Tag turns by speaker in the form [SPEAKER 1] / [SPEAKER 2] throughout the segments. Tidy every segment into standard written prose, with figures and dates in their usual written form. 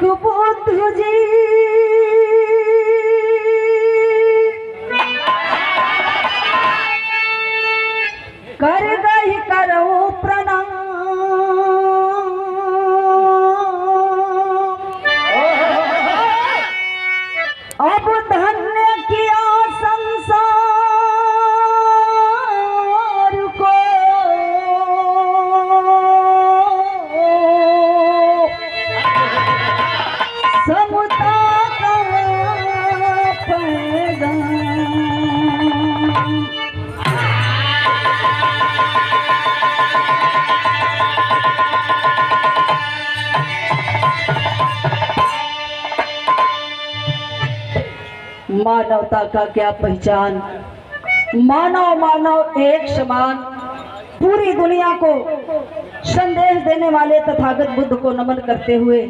[SPEAKER 1] देखबो तुझे कर गई करो प्रणाम। अब धन्य किया संसार को, समता का पैगाम। मानवता का क्या पहचान, मानव मानव एक समान। पूरी दुनिया को संदेश देने वाले तथागत बुद्ध को नमन करते हुए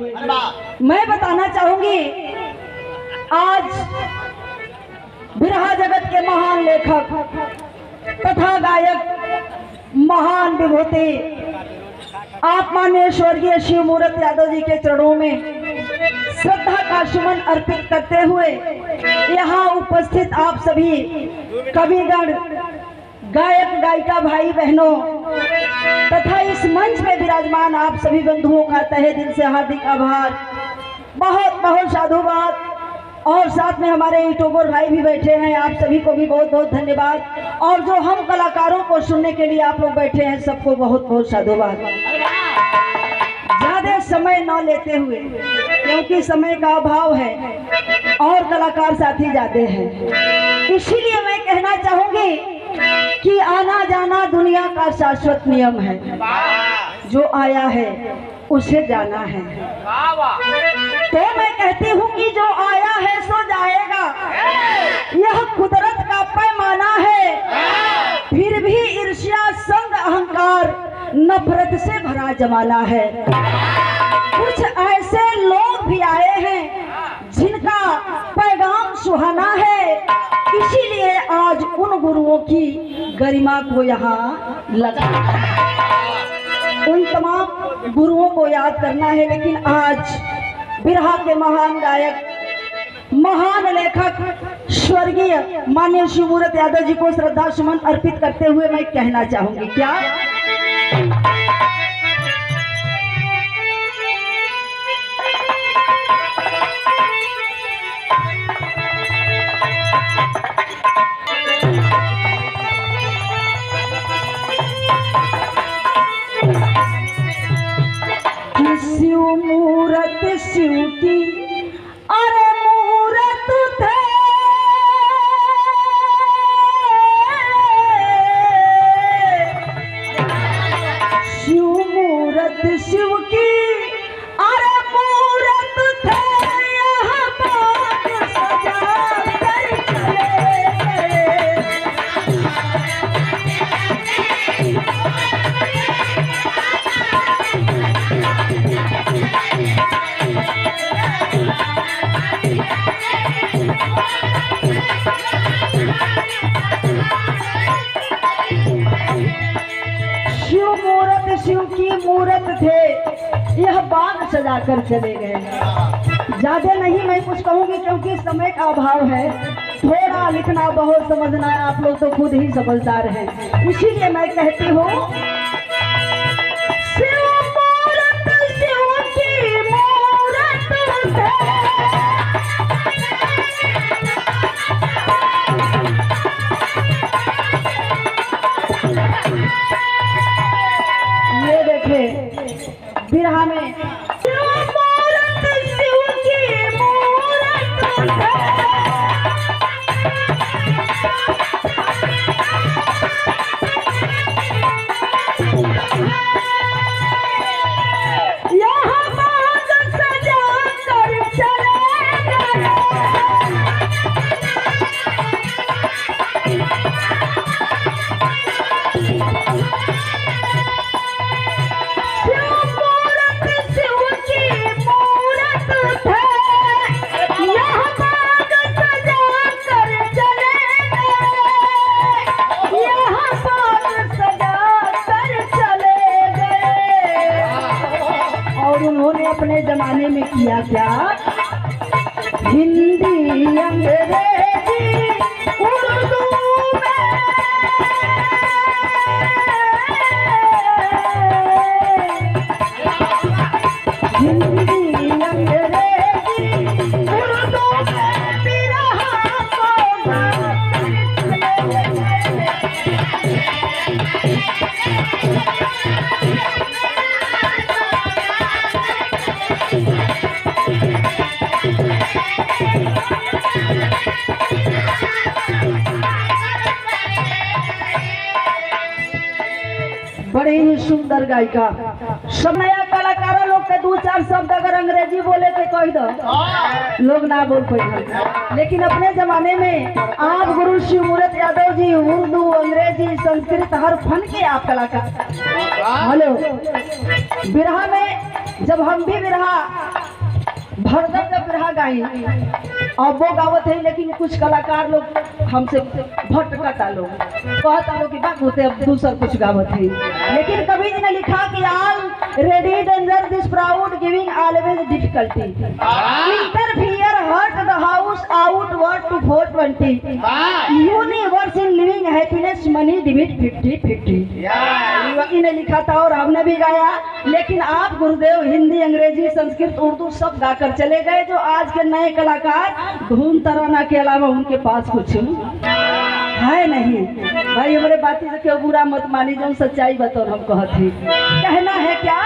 [SPEAKER 1] मैं बताना चाहूंगी, आज बिरहा जगत के महान लेखक तथा गायक महान विभूति आप माननीय स्वर्गीय शिव मूरत यादव जी के चरणों में श्रद्धा का सुमन अर्पित करते हुए यहाँ उपस्थित आप सभी कविगण, गायक गायिका भाई बहनों तथा इस मंच में विराजमान आप सभी बंधुओं का तहे दिल से हार्दिक आभार, बहुत बहुत साधुवाद। और साथ में हमारे यूट्यूबर भाई भी बैठे हैं, आप सभी को भी बहुत बहुत धन्यवाद। और जो हम कलाकारों को सुनने के लिए आप लोग बैठे हैं, सबको बहुत बहुत साधुवाद। ज्यादा समय न लेते हुए, क्योंकि समय का अभाव है और कलाकार साथी जाते हैं, इसीलिए मैं कहना चाहूंगी कि आना जाना दुनिया का शाश्वत नियम है। जो आया है उसे जाना है। तो मैं कहती हूँ कि जो आया है सो जाएगा, यह कुदरत का पैमाना है। फिर भी ईर्ष्या, संग, अहंकार, नफरत से भरा जमाना है। कुछ ऐसे लोग भी आए हैं जिनका पैगाम सुहाना है, इसीलिए आज उन गुरुओं की गरिमा को यहाँ लगा, उन तमाम गुरुओं को याद करना है। लेकिन आज बिरहा के महान गायक, महान लेखक स्वर्गीय माननीय शिव मूरत यादव जी को श्रद्धा सुमन अर्पित करते हुए मैं कहना चाहूंगी, क्या शिव मूरत शिव की अरे मूरत थे, शिव मूरत शिव की अरे मूरत थे, यहाँ बाग सजा कर चले। शिव मूरत शिव की मूरत थे, यह बाग सजा कर चले गए। ज्यादा नहीं मैं कुछ कहूंगी, क्योंकि समय का अभाव है। थोड़ा लिखना बहुत समझना है, आप लोग तो खुद ही समझदार हैं, इसीलिए मैं कहती हूँ शिव मूरत शिव की मूरत थे। ये देखे बिरहा में शिव मूरत शिव की मूरत है। जमाने में किया क्या, हिंदी अंग्रेजी उर्दू हिंदी अंग्रेजी उर्दू में बिरहा को बड़े ही सुंदर गायिका। सब नया कलाकार लोग के दो चार शब्द अगर अंग्रेजी बोले तो कह दो, लोग ना बोल पाए। लेकिन अपने जमाने में आप गुरु शिव मूरत यादव जी उर्दू अंग्रेजी संस्कृत हर फन के आप कलाकार। हेलो, बिरहा में जब हम भी बिरहा भरदर जब बिरहा गाई अब वो गावत है, लेकिन कुछ कलाकार लोग हमसे भटकता लोग कहता लोग कि बात होते अब दूसर कुछ गावत है। लेकिन कभी ने लिखा कि already danger this proud giving always difficulty interfere hurt the house out word to 420 universe in living happiness money divide 50-50 इन्हें लिखा था और हमने भी गाया। लेकिन आप गुरुदेव हिंदी अंग्रेजी संस्कृत उर्दू सब गाकर चले गए, जो आज के नए कलाकार धूम तराना के अलावा उनके पास कुछ है नहीं। भाई हमारे बाती से क्यों बुरा मत मानी, जो सच्चाई बतौर हम कहते कहना है क्या,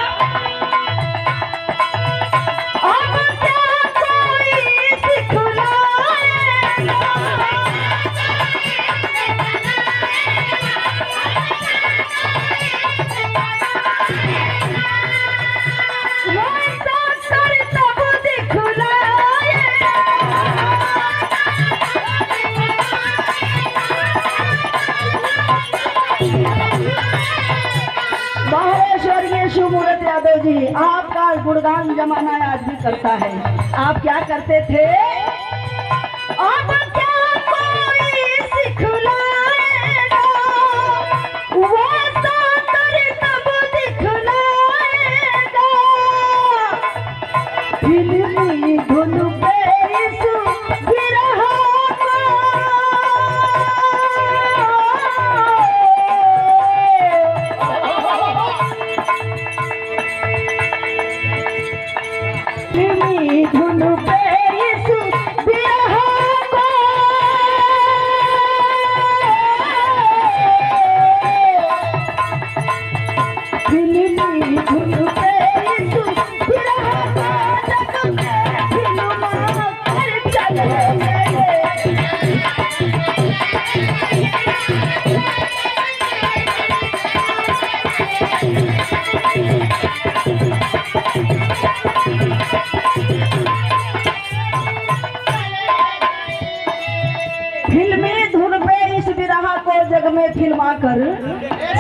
[SPEAKER 1] शिव मूरत यादव जी आपका गुणगान जमाना आज भी करता है। आप क्या करते थे, अब क्या कोई सिखलाएगा वो तो तेरे तब दिखलाएगा, फिल्मी धुन पे इस बिरहा धुन पे इस बिरहा को फिल्मी धुन पे इस बिरहा को जग में फिल्मा कर चले फिल्मी धुन पे इस बिरहा को जग में फिल्मा कर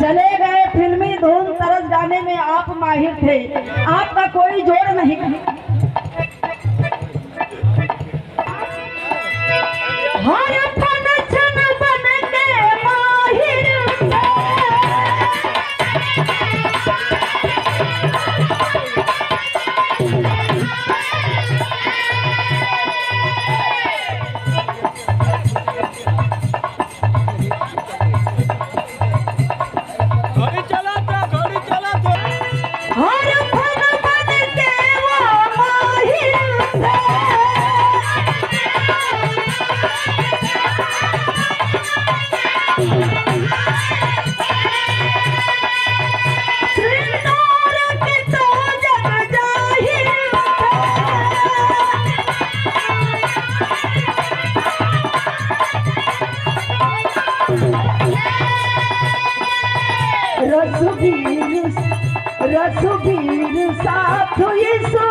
[SPEAKER 1] चले गए। फिल्मी धुन तरस गाने में आप माहिर थे, आपका कोई जोड़ नहीं। हर फंक्शन बन के माहिर रसबीर साथ यीशु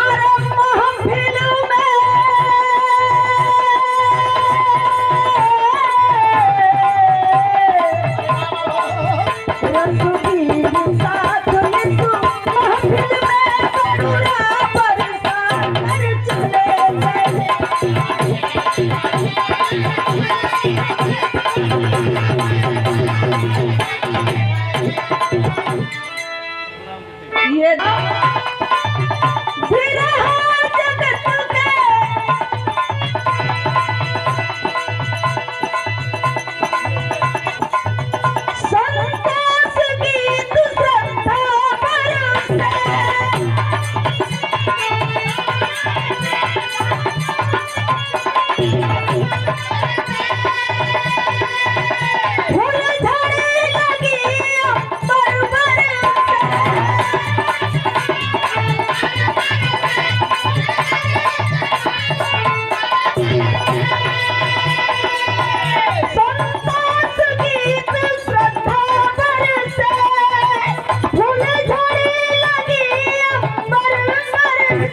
[SPEAKER 1] अरे महफिल में रसबीर साथ यीशु महफिल में पूरा परेशान कर चले ये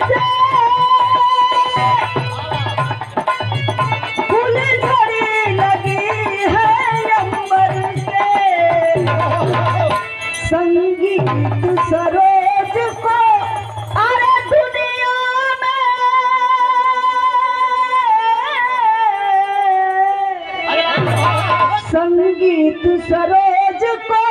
[SPEAKER 1] से फुलझड़ी लगी है अंबर से, संगीत सरोज को अरे दुनिया में, संगीत सरोज को